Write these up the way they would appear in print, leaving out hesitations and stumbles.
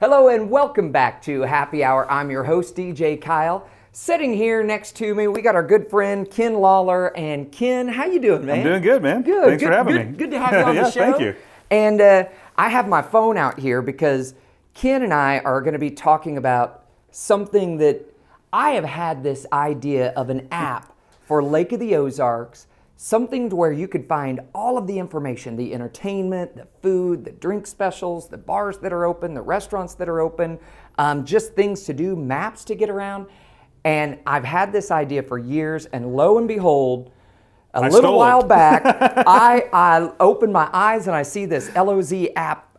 Hello and welcome back to Happy Hour. I'm your host, DJ Kyle. Sitting here next to me, we got our good friend, Ken Lawler. And Ken, how you doing, man? I'm doing good, man. Good. Thanks for having me. Good to have you on the show. Thank you. And I have my phone out here because Ken and I are going to be talking about something that I have had this idea of an app for Lake of the Ozarks, something to where you could find all of the information, the entertainment, the food, the drink specials, the bars that are open, the restaurants that are open, just things to do, maps to get around. And I've had this idea for years, and lo and behold, a little while back, I opened my eyes and I see this LOZ app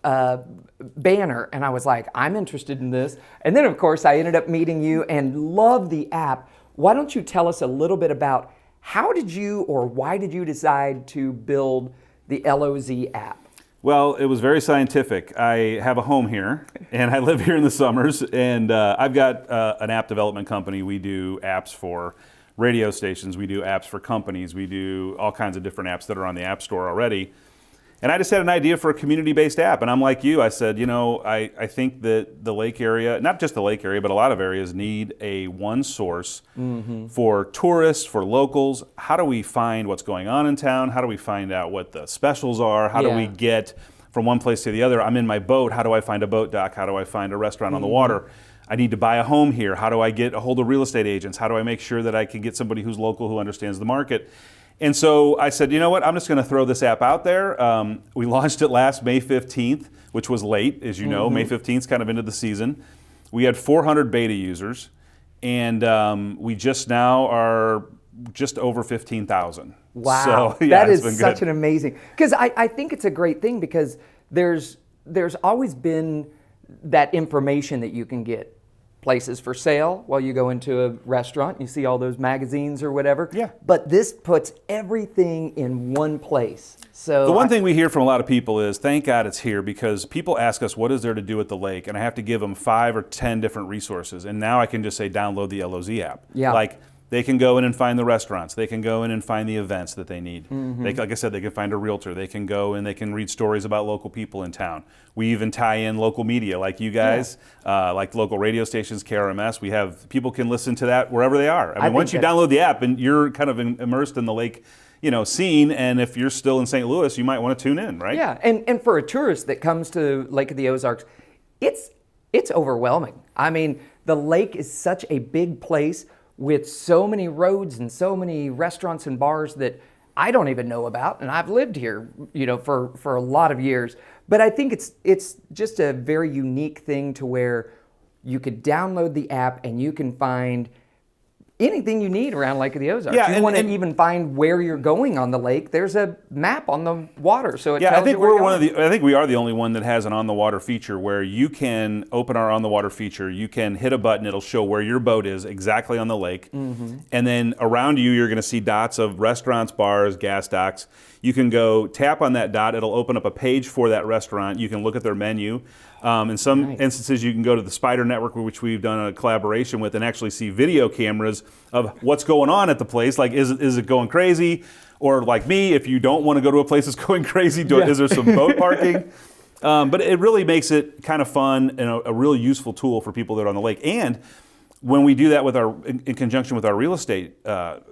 banner, and I was like, I'm interested in this. And then, of course, I ended up meeting you and love the app. Why don't you tell us a little bit about how did you or why did you decide to build the LOZ app? Well, it was very scientific. I have a home here, and I live here in the summers, and I've got an app development company. We do apps for radio stations, we do apps for companies, we do all kinds of different apps that are on the App Store already. And I just had an idea for a community-based app, and I'm like you, I said, you know, I think that the lake area, not just the lake area, but a lot of areas need a one source for tourists, for locals. How do we find what's going on in town? How do we find out what the specials are? How do we get from one place to the other? I'm in my boat. How do I find a boat dock? How do I find a restaurant on the water? I need to buy a home here. How do I get a hold of real estate agents? How do I make sure that I can get somebody who's local who understands the market? And so I said, you know what, I'm just going to throw this app out there. We launched it last May 15th, which was late, as you know. May 15th is kind of into the season. We had 400 beta users, and we just now are just over 15,000. Wow, so, yeah, that is such an amazing, because I think it's a great thing because there's always been that information that you can get. Places for sale while you go into a restaurant, you see all those magazines or whatever. Yeah. But this puts everything in one place. So the one thing we hear from a lot of people is, thank God it's here, because people ask us what is there to do at the lake, and I have to give them 5 or 10 different resources. And now I can just say download the LOZ app. Yeah. Like, they can go in and find the restaurants. They can go in and find the events that they need. Like I said, they can find a realtor. They can go and they can read stories about local people in town. We even tie in local media like you guys, like local radio stations, KRMS. We have, people can listen to that wherever they are. I mean, once you download the app and you're kind of immersed in the lake, you know, scene, and if you're still in St. Louis, you might want to tune in, right? Yeah, and for a tourist that comes to Lake of the Ozarks, it's overwhelming. I mean, the lake is such a big place with so many roads and so many restaurants and bars that I don't even know about, and I've lived here, you know, for a lot of years. But I think it's just a very unique thing to where you could download the app and you can find anything you need around Lake of the Ozarks. Yeah, you want to even find where you're going on the lake, there's a map on the water, so it tells I think you where we're you're one going. of the. I think we are the only one that has an on-the-water feature where you can open our on-the-water feature. You can hit a button; it'll show where your boat is exactly on the lake, and then around you, you're going to see dots of restaurants, bars, gas docks. You can go tap on that dot; it'll open up a page for that restaurant. You can look at their menu. In some instances, you can go to the Spider Network, which we've done a collaboration with, and actually see video cameras of what's going on at the place. Like, is it going crazy? Or like me, if you don't want to go to a place that's going crazy, is there some boat parking? But it really makes it kind of fun and a real useful tool for people that are on the lake. And when we do that with in conjunction with our real estate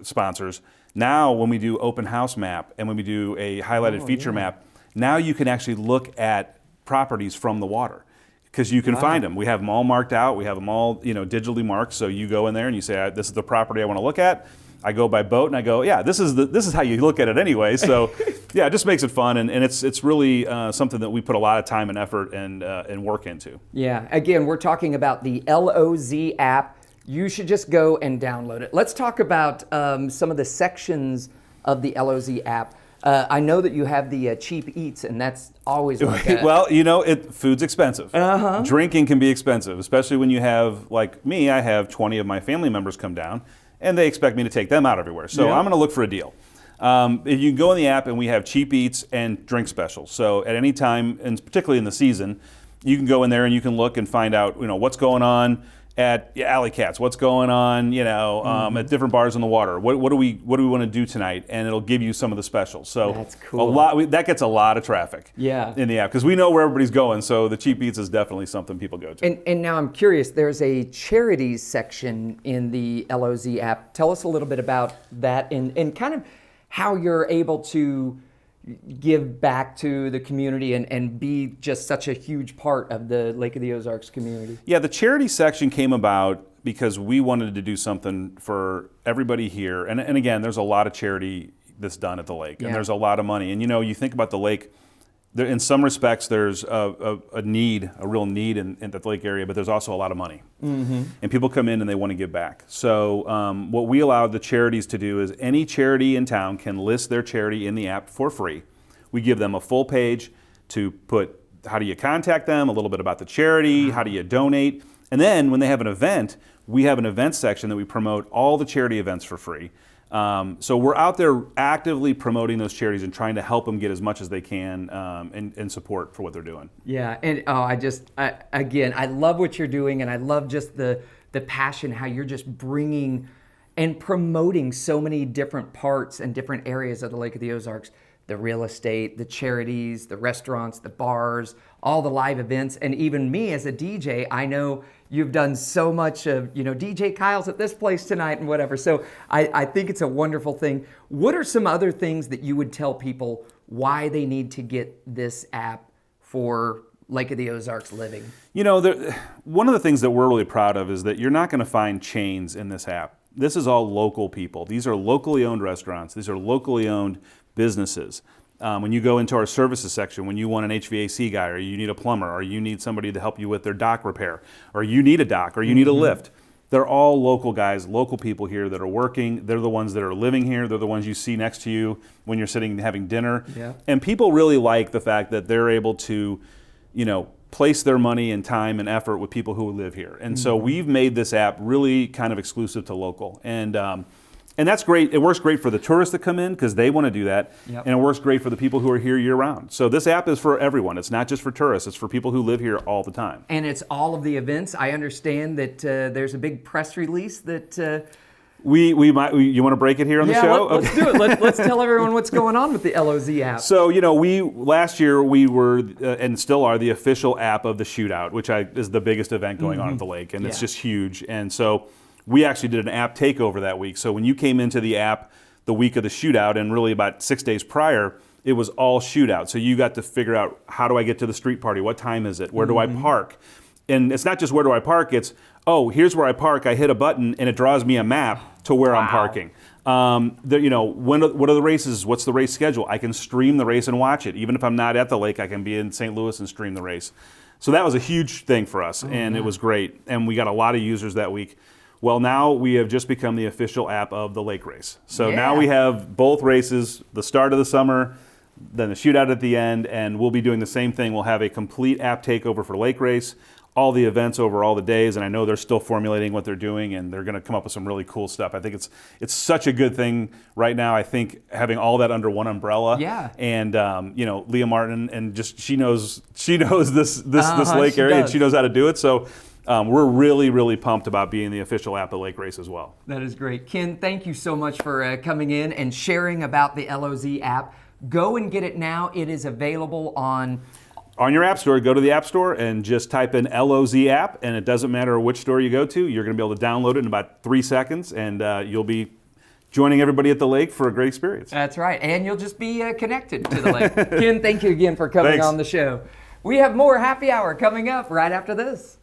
sponsors, now when we do open house map and when we do a highlighted feature map, now you can actually look at properties from the water, because you can find them. We have them all marked out. We have them all, you know, digitally marked. So you go in there and you say, this is the property I want to look at. I go by boat and I go, yeah, this is how you look at it anyway. So yeah, it just makes it fun, and it's really something that we put a lot of time and effort and work into. Yeah. Again, we're talking about the LOZ app. You should just go and download it. Let's talk about some of the sections of the LOZ app. I know that you have the cheap eats, and that's always like a... Well, you know, food's expensive. Drinking can be expensive, especially when you have, like me, I have 20 of my family members come down, and they expect me to take them out everywhere. So I'm going to look for a deal. If you can go in the app, and we have cheap eats and drink specials. So at any time, and particularly in the season, you can go in there and you can look and find out, you know, what's going on. at Alley Cats, what's going on, at different bars on the water. What do we want to do tonight? And it'll give you some of the specials. So that's cool. That gets a lot of traffic. Yeah. In the app because we know where everybody's going. So the cheap eats is definitely something people go to. And now I'm curious. There's a charities section in the LOZ app. Tell us a little bit about that and kind of how you're able to give back to the community and be just such a huge part of the Lake of the Ozarks community. Yeah, the charity section came about because we wanted to do something for everybody here. And again, there's a lot of charity that's done at the lake, and there's a lot of money. And you think about the lake, in some respects, there's a real need in the lake area, but there's also a lot of money. Mm-hmm. And people come in and they want to give back. So what we allowed the charities to do is any charity in town can list their charity in the app for free. We give them a full page to put how do you contact them, a little bit about the charity, how do you donate. And then when they have an event, we have an event section that we promote all the charity events for free. So we're out there actively promoting those charities and trying to help them get as much as they can and support for what they're doing. Yeah, and I love what you're doing, and I love just the passion, how you're just bringing and promoting so many different parts and different areas of the Lake of the Ozarks. The real estate, the charities, the restaurants, the bars, all the live events, and even me as a DJ, I know you've done so much of, DJ Kyle's at this place tonight and whatever. So I think it's a wonderful thing. What are some other things that you would tell people why they need to get this app for Lake of the Ozarks living? One of the things that we're really proud of is that you're not going to find chains in this app. This is all local people. These are locally owned restaurants. These are locally owned businesses. When you go into our services section, when you want an HVAC guy, or you need a plumber, or you need somebody to help you with their dock repair, or you need a dock, or you need a lift, they're all local guys, local people here that are working. They're the ones that are living here. They're the ones you see next to you when you're sitting having dinner. Yeah. And people really like the fact that they're able to, place their money and time and effort with people who live here. And so we've made this app really kind of exclusive to local. And that's great. It works great for the tourists that come in because they want to do that. Yep. And it works great for the people who are here year round. So this app is for everyone. It's not just for tourists. It's for people who live here all the time. And it's all of the events. I understand that there's a big press release that... you want to break it here on the show? Let's do it. Let's tell everyone what's going on with the LOZ app. So, last year we were, and still are, the official app of the shootout, which is the biggest event going on at the lake. And it's just huge. And so we actually did an app takeover that week. So when you came into the app the week of the shootout, and really about 6 days prior, it was all shootout. So you got to figure out, how do I get to the street party? What time is it? Where do I park? And it's not just where do I park, it's, here's where I park, I hit a button, and it draws me a map to where I'm parking. What are the races? What's the race schedule? I can stream the race and watch it. Even if I'm not at the lake, I can be in St. Louis and stream the race. So that was a huge thing for us, and it was great. And we got a lot of users that week. Well, now we have just become the official app of the lake race. So now we have both races, the start of the summer, then the shootout at the end, and we'll be doing the same thing. We'll have a complete app takeover for lake race, all the events over all the days, and I know they're still formulating what they're doing, and they're going to come up with some really cool stuff. I think it's such a good thing right now. I think having all that under one umbrella. Yeah. And Leah Martin, and just she knows this lake area, and she knows how to do it. So. We're really, really pumped about being the official app of Lake Race as well. That is great. Ken, thank you so much for coming in and sharing about the LOZ app. Go and get it now. It is available on your app store. Go to the app store and just type in LOZ app, and it doesn't matter which store you go to. You're going to be able to download it in about 3 seconds, and you'll be joining everybody at the lake for a great experience. That's right, and you'll just be connected to the lake. Ken, thank you again for coming on the show. We have more Happy Hour coming up right after this.